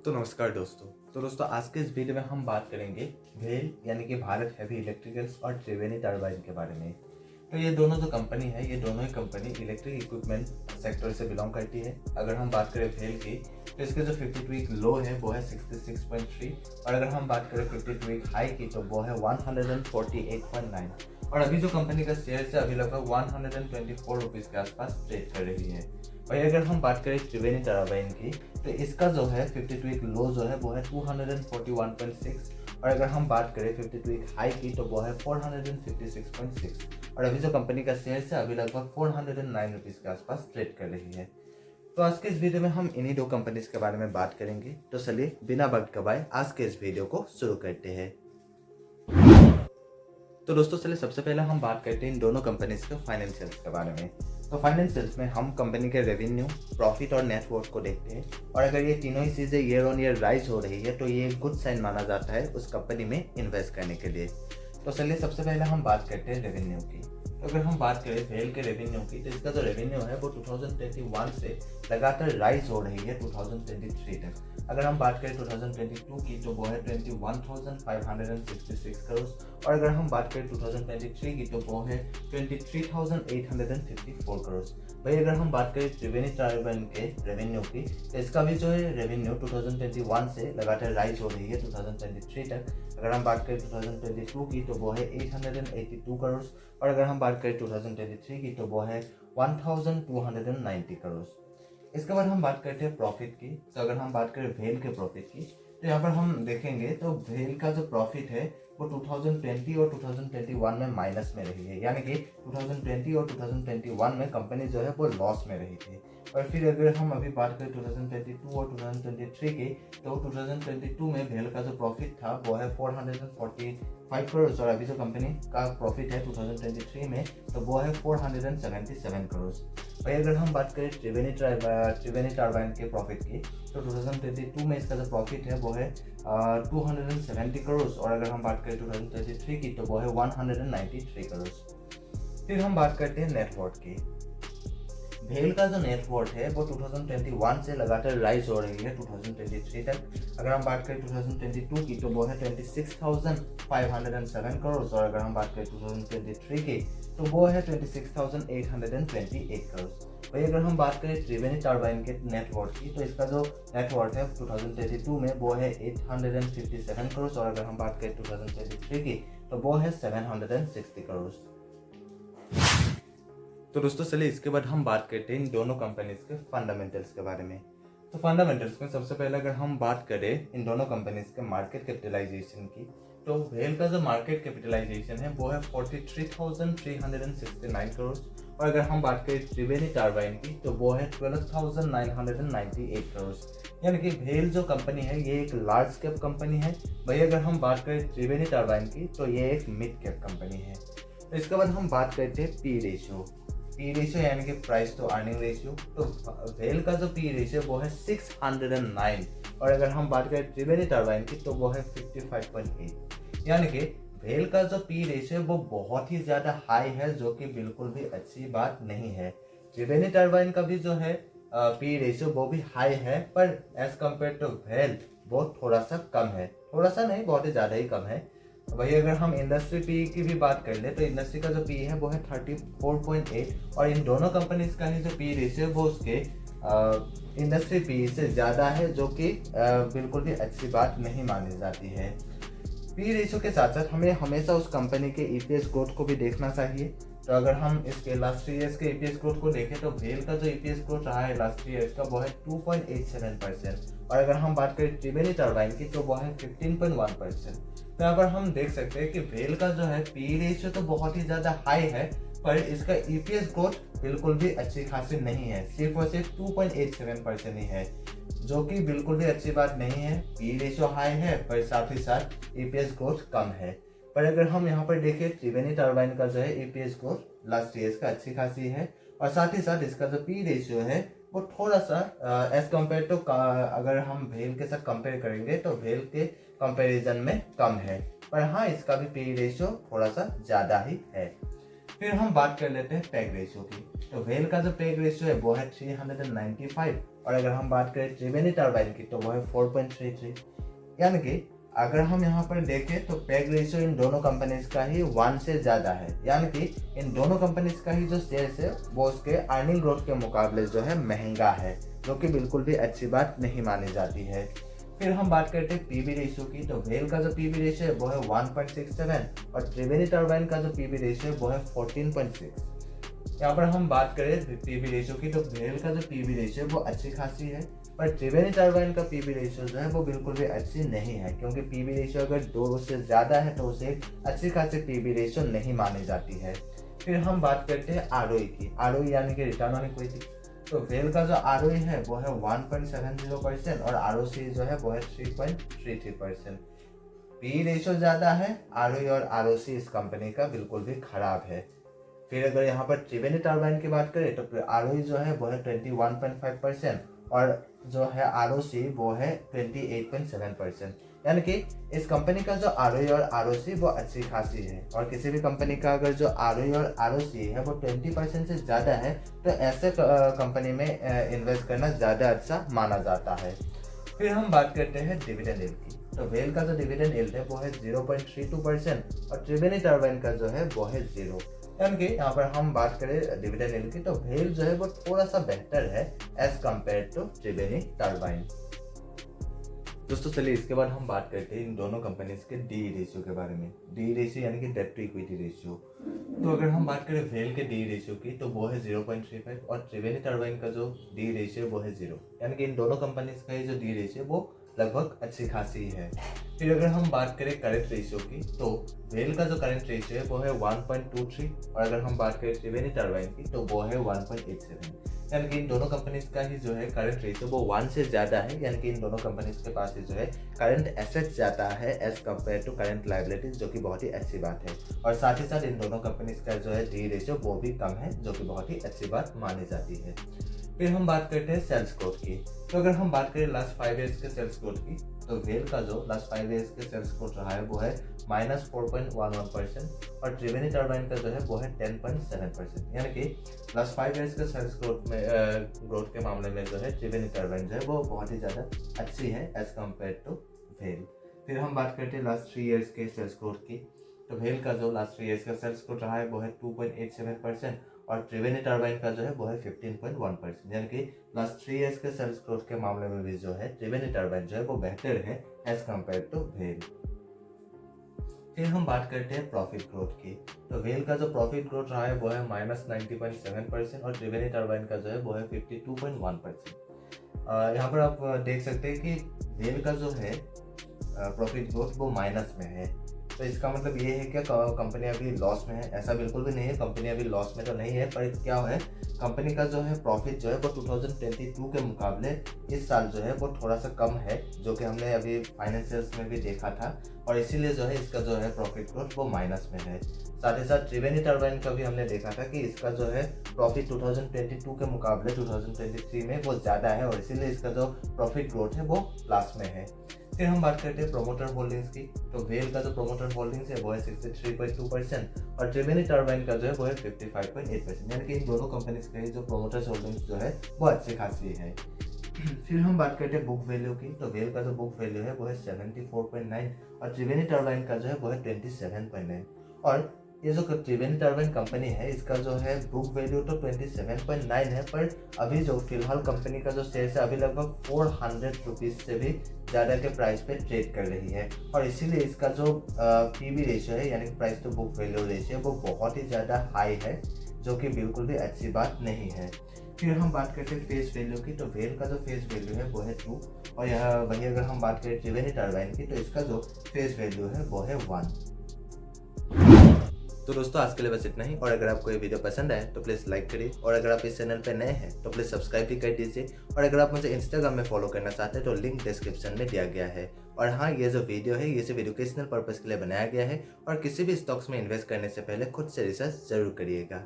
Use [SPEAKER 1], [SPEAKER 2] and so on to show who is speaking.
[SPEAKER 1] तो नमस्कार दोस्तों आज के इस वीडियो में हम बात करेंगे भेल यानी कि भारत हैवी इलेक्ट्रिकल्स और त्रिवेणी टरबाइन के बारे में। तो ये दोनों जो कंपनी है, ये दोनों ही कंपनी इलेक्ट्रिक इक्विपमेंट सेक्टर से बिलोंग करती है। अगर हम बात करें भेल की तो इसके जो 52 वीक लो है वो है 66.3 और अगर हम बात करें 52 वीक हाई की तो वो है 148.9 और अभी जो कंपनी का शेयर है अभी लगभग 124 रुपीज़ के आसपास ट्रेड कर रही है। और अगर हम बात करें त्रिवेणी टरबाइन की तो इसका जो है 52 वीक लो जो है वो है 241.6 और अगर हम बात करें 52 वीक हाई की तो वो है 456.6 और अभी जो कंपनी का शेयर है अभी लगभग 409 रुपीज़ के आसपास ट्रेड कर रही है। तो आज के इस वीडियो में हम इन्हीं दो कंपनीज के बारे में बात करेंगे। तो चलिए बिना वक्त गवाए आज के इस वीडियो को शुरू करते हैं। तो दोस्तों चलिए सबसे पहले हम बात करते हैं इन दोनों कंपनीज के फाइनेंशियल्स के बारे में। तो फाइनेंशियल्स में हम कंपनी के रेवेन्यू, प्रॉफिट और नेटवर्थ को देखते हैं और अगर ये तीनों ही चीज़ें ईयर ऑन ईयर राइज हो रही है तो ये एक गुड साइन माना जाता है उस कंपनी में इन्वेस्ट करने के लिए। तो चलिए सबसे पहले हम बात करते हैं रेवेन्यू की। तो अगर हम बात करें भेल के रेवेन्यू की तो इसका जो रेवेन्यू है वो 2021 से लगातार राइज हो रही है 2023 तक। अगर हम बात करें 2022 की तो वो है 21,566 करोड़ और अगर हम बात करें 2023 की तो वो है 23,854 करोड़। भाई अगर हम बात करें त्रिवेणी टरबाइन के रेवेन्यू की तो इसका भी जो है रेवेन्यू 2021 से लगातार राइज हो रही है 2023 तक। अगर हम बात करें 2022 की तो वो है 882 करोड़ और अगर हम बात करें 2023 की तो वो है 1,290 करोड़। इसके बाद हम बात करते हैं प्रॉफिट की। तो अगर हम बात करें भेल के प्रॉफिट की तो यहाँ पर हम देखेंगे तो भेल का जो प्रॉफिट है वो 2020 और 2021 में माइनस में रही है, यानी कि 2020 और 2021 में कंपनी जो है वो लॉस में रही थी। और फिर अगर हम अभी बात करें 2022 और 2023 की तो 2022 में भेल का जो प्रॉफिट था वो है 445 करोड़ और अभी जो कंपनी का प्रॉफिट है 2023 में तो वो है 477 करोड़। भाई अगर हम बात करें त्रिवेणी टरबाइन के प्रॉफिट की तो 2022 में इसका जो प्रॉफिट है वो है 270 करोड़ और अगर हम बात करें 2023 की तो वो है 193 करोड़। फिर हम बात करते हैं नेटवर्थ की। भेल का जो नेटवर्थ है वो 2021 से लगातार राइज हो रही है 2023 तक। अगर हम बात करें 2022 की तो वो है 26,507 करोड़ और अगर हम बात करें 2023 की तो वो है 26,828 करोड़। भाई अगर हम बात करें त्रिवेणी टरबाइन के नेटवर्थ की तो इसका जो नेटवर्थ है 2022 में वो है 857 करोड़ और अगर हम बात करें 2023 की तो वो है 760 करोड़। तो दोस्तों चलिए इसके बाद हम बात करते हैं इन दोनों कंपनीज के फंडामेंटल्स के बारे में। तो फंडामेंटल्स में सबसे पहले अगर हम बात करें इन दोनों कंपनीज के मार्केट कैपिटलाइजेशन की तो भेल का जो मार्केट कैपिटलाइजेशन है वो है 43,369 करोड़ और अगर हम बात करें त्रिवेणी टरबाइन की तो वो है 12,998 करोड़। यानी कि भेल जो कंपनी है ये एक लार्ज कैप कंपनी है। वही अगर हम बात करें त्रिवेणी टरबाइन की तो ये एक मिड कैप कंपनी है। तो इसके बाद हम बात करते हैं पी रेशियो यानी कि प्राइस टू अर्निंग रेशियो। तो भेल का जो पी रेशियो वो है 609 और अगर हम बात करें त्रिवेणी टरबाइन की तो वो है 55.8। यानी कि भेल का जो पी रेशियो वो बहुत ही ज़्यादा हाई है जो कि बिल्कुल भी अच्छी बात नहीं है। त्रिवेणी टरबाइन का भी जो है पी रेशियो वो भी हाई है पर एज कम्पेयर टू भेल वो थोड़ा सा कम है, थोड़ा सा नहीं बहुत ही ज़्यादा ही कम है। वही अगर हम इंडस्ट्री पी की भी बात कर ले तो इंडस्ट्री का जो पी है वो है 34.8 और इन दोनों कंपनीज का ही जो पी रेशियो वो उसके इंडस्ट्री पी से ज़्यादा है जो कि बिल्कुल भी अच्छी बात नहीं मानी जाती है। पी रेशियो के साथ साथ हमें हमेशा उस कंपनी के ईपीएस ग्रोथ को भी देखना चाहिए। तो अगर हम इसके लास्ट ईयर्स के ईपीएस ग्रोथ को देखें तो भेल का जो ईपीएस ग्रोथ रहा है लास्ट ईयर्स का वो है 2.87% और अगर हम बात करें त्रिवेणी टरबाइन की तो वो है 15.1%। तो यहाँ पर हम देख सकते हैं कि भेल का जो है पी रेशियो तो बहुत ही ज़्यादा हाई है पर इसका ईपीएस ग्रोथ बिल्कुल भी अच्छी खासी नहीं है, सिर्फ और सिर्फ 2.87% ही है जो कि बिल्कुल भी अच्छी बात नहीं है। पी रेशियो हाई है पर साथ ही साथ ईपीएस ग्रोथ कम है। पर अगर हम यहाँ पर देखें त्रिवेणी टरबाइन का जो है ईपीएस ग्रोथ लास्ट ईयर का अच्छी खासी है और साथ ही साथ इसका जो पी रेशियो है वो थोड़ा सा एज कम्पेयर टू अगर हम भेल के साथ कंपेयर करेंगे तो भेल के कंपैरिजन में कम है पर हाँ इसका भी पी रेशियो थोड़ा सा ज़्यादा ही है। फिर हम बात कर लेते हैं पैग रेशियो की। तो भेल का जो पैग रेशियो है वो है 395 और अगर हम बात करें त्रिवेणी टर्बाइन की तो वो है 4.33। यानी कि अगर हम यहाँ पर देखें तो पैग रेशियो इन दोनों कंपनीज का ही 1 से ज़्यादा है। यानी कि इन दोनों कंपनीज का ही जो शेयर्स है वो उसके अर्निंग ग्रोथ के मुकाबले जो है महंगा है, जो कि बिल्कुल भी अच्छी बात नहीं मानी जाती है। फिर हम बात करते हैं पीबी रेशियो की, तो वेल का जो पीबी रेशियो है वो है 1.67 और त्रिवेणी टर्बाइन का जो पीबी रेशियो है वो है 14.6। यहाँ पर हम बात करें पीबी रेशियो की, तो वेल का जो पीबी रेशियो है वो अच्छी खासी है, पर त्रिवेणी टर्बाइन का पीबी रेशियो जो है वो बिल्कुल भी अच्छी नहीं है, क्योंकि पीबी रेशियो अगर 2 से ज़्यादा है तो उसे अच्छी खासी पीबी रेशियो नहीं मानी जाती है। फिर हम बात करते हैं आरओई की। आरओई यानी कि रिटर्न ऑन इक्विटी, तो वेल का जो आरओई है वो है 1.70% और आरओसी जो है वो है 3.33%। पी रेशियो ज़्यादा है, आरओई और आरओसी इस कंपनी का बिल्कुल भी खराब है। फिर अगर यहाँ पर त्रिवेणी टर्बाइन की बात करें तो आरओई जो है वो है 21.5% और जो है आरओसी वो है 28.7%। यानी कि इस कंपनी का जो आरओई और आरओसी वो अच्छी खासी है, और किसी भी कंपनी का अगर जो आरओई और आरओसी है वो 20% से ज़्यादा है तो ऐसे कंपनी में इन्वेस्ट करना ज़्यादा अच्छा माना जाता है। फिर हम बात करते हैं डिविडेंड यील्ड की, तो वेल का जो डिविडेंड यील्ड है वो है 0.32% और त्रिवेणी टर्बाइन का जो है वो है 0। यानी कि यहाँ पर हम बात करें डिविडेंड यील्ड की तो वेल जो है वो थोड़ा सा बेहतर है as compare to Triveni turbine. दोस्तों चलिए इसके बाद हम बात करते हैं इन दोनों कंपनीज के डी रेशियो के बारे में। डी रेशियो यानी कि डेट टू इक्विटी रेशियो। तो अगर हम बात करें वेल के डी रेशियो की तो वो है 0.35 और त्रिवेणी टर्बाइन का जो डी रेशियो वो है 0। यानी कि इन दोनों कंपनीज का जो डी रेशियो वो लगभग अच्छी खासी है। फिर अगर हम बात करें करंट रेशियो की तो वेल का जो करंट रेशियो है वो है 1.23 और अगर हम बात करें त्रिवेणी टर्बाइन की तो वो है 1.87। यानी कि इन दोनों कंपनीज का ही जो है करंट रेशियो वो 1 से ज़्यादा है। यानी कि इन दोनों कंपनीज के पास ही जो है करंट एसेट्स ज़्यादा है as compare to current liabilities, जो कि बहुत ही अच्छी बात है। और साथ ही साथ इन दोनों कंपनीज का जो है डी रेशियो वो भी कम है, जो कि बहुत ही अच्छी बात मानी जाती है। फिर हम बात करते हैं सेल्स ग्रोथ की, तो अगर हम बात करें लास्ट 5 ईयर्स के सेल्स ग्रोथ की तो वेल का जो लास्ट 5 ईयर्स के सेल्स ग्रोथ रहा है वो है -4.11% और त्रिवेणी टर्बाइन का जो है वो है 10.7%। यानी कि लास्ट 5 ईयर्स के सेल्स ग्रोथ के मामले में जो है त्रिवेणी टर्बाइन जो है वो बहुत ही ज़्यादा अच्छी है एज कम्पेयर टू वेल। फिर हम बात करते हैं लास्ट 3 ईयर्स के सेल्स ग्रोथ की, तो वेल का जो लास्ट 3 ईयर्स का सेल्स ग्रोथ रहा है वो है 2.87% और त्रिवेणी टर्बाइन का जो है वो है 15.1%। यानी कि लास्ट 3 ईयर्स के सेल्स ग्रोथ के मामले में भी जो है त्रिवेणी टर्बाइन जो है वो बेहतर है एज कम्पेयर टू वेल। फिर हम बात करते हैं प्रॉफिट ग्रोथ की, तो वेल का जो प्रॉफिट ग्रोथ रहा है वो है -90.7% और त्रिवेणी टर्बाइन का जो है वो है 52.1%। यहाँ पर आप देख सकते हैं कि वेल का जो है प्रॉफिट ग्रोथ वो माइनस में है, तो इसका मतलब ये है कि कंपनी अभी लॉस में है? ऐसा बिल्कुल भी नहीं है, कंपनी अभी लॉस में तो नहीं है, पर क्या है कंपनी का जो है प्रॉफिट जो है वो 2022 के मुकाबले इस साल जो है वो थोड़ा सा कम है, जो कि हमने अभी फाइनेंशियल्स में भी देखा था, और इसीलिए जो है इसका जो है प्रॉफिट ग्रोथ वो माइनस में है। साथ ही साथ त्रिवेणी टर्बाइन का भी हमने देखा था कि इसका जो है प्रॉफिट 2022 के मुकाबले 2023 में वो ज़्यादा है और इसीलिए इसका जो प्रॉफिट ग्रोथ है वो प्लस में है। फिर हम बात करते हैं प्रोमोटर होल्डिंग्स की, तो वेल का जो प्रोमोटर होल्डिंग्स है वो है 63.2% और त्रिवेणी टर्बाइन का जो है वो है 55.8%। यानी कि इन दोनों कंपनीज के जो प्रोमोटर्स होल्डिंग्स जो है वो अच्छी खासी है। फिर हम बात करते हैं बुक वैल्यू की, तो वेल का जो बुक वैल्यू है वो है 74.9 और त्रिवेणी टर्बाइन का जो है वो है 27.9। और ये जो त्रिवेणी टर्बाइन कंपनी है इसका जो है बुक वैल्यू तो 27.9 है, पर अभी जो फिलहाल कंपनी का जो शेयर है अभी लगभग 400 रुपीज़ से भी ज़्यादा के प्राइस पे ट्रेड कर रही है, और इसीलिए इसका जो पीबी रेशियो है यानी कि price to book value ratio वो बहुत ही ज़्यादा हाई है, जो कि बिल्कुल भी अच्छी बात नहीं है। फिर हम बात करते हैं फेस वैल्यू की, तो वेल का जो फेस वैल्यू है वो है 2 और यह वही अगर हम बात करें त्रिवेणी टर्बाइन की तो इसका जो फेस वैल्यू है वो है 1। तो दोस्तों आज के लिए बस इतना ही, और अगर आपको ये वीडियो पसंद आए तो प्लीज़ लाइक करिए, और अगर आप इस चैनल पर नए हैं तो प्लीज़ सब्सक्राइब भी कर दीजिए, और अगर आप मुझे इंस्टाग्राम में फॉलो करना चाहते हैं तो लिंक डिस्क्रिप्शन में दिया गया है। और हाँ, ये जो वीडियो है ये सिर्फ एजुकेशनल पर्पज़ के लिए बनाया गया है और किसी भी स्टॉक्स में इन्वेस्ट करने से पहले खुद से रिसर्च जरूर करिएगा।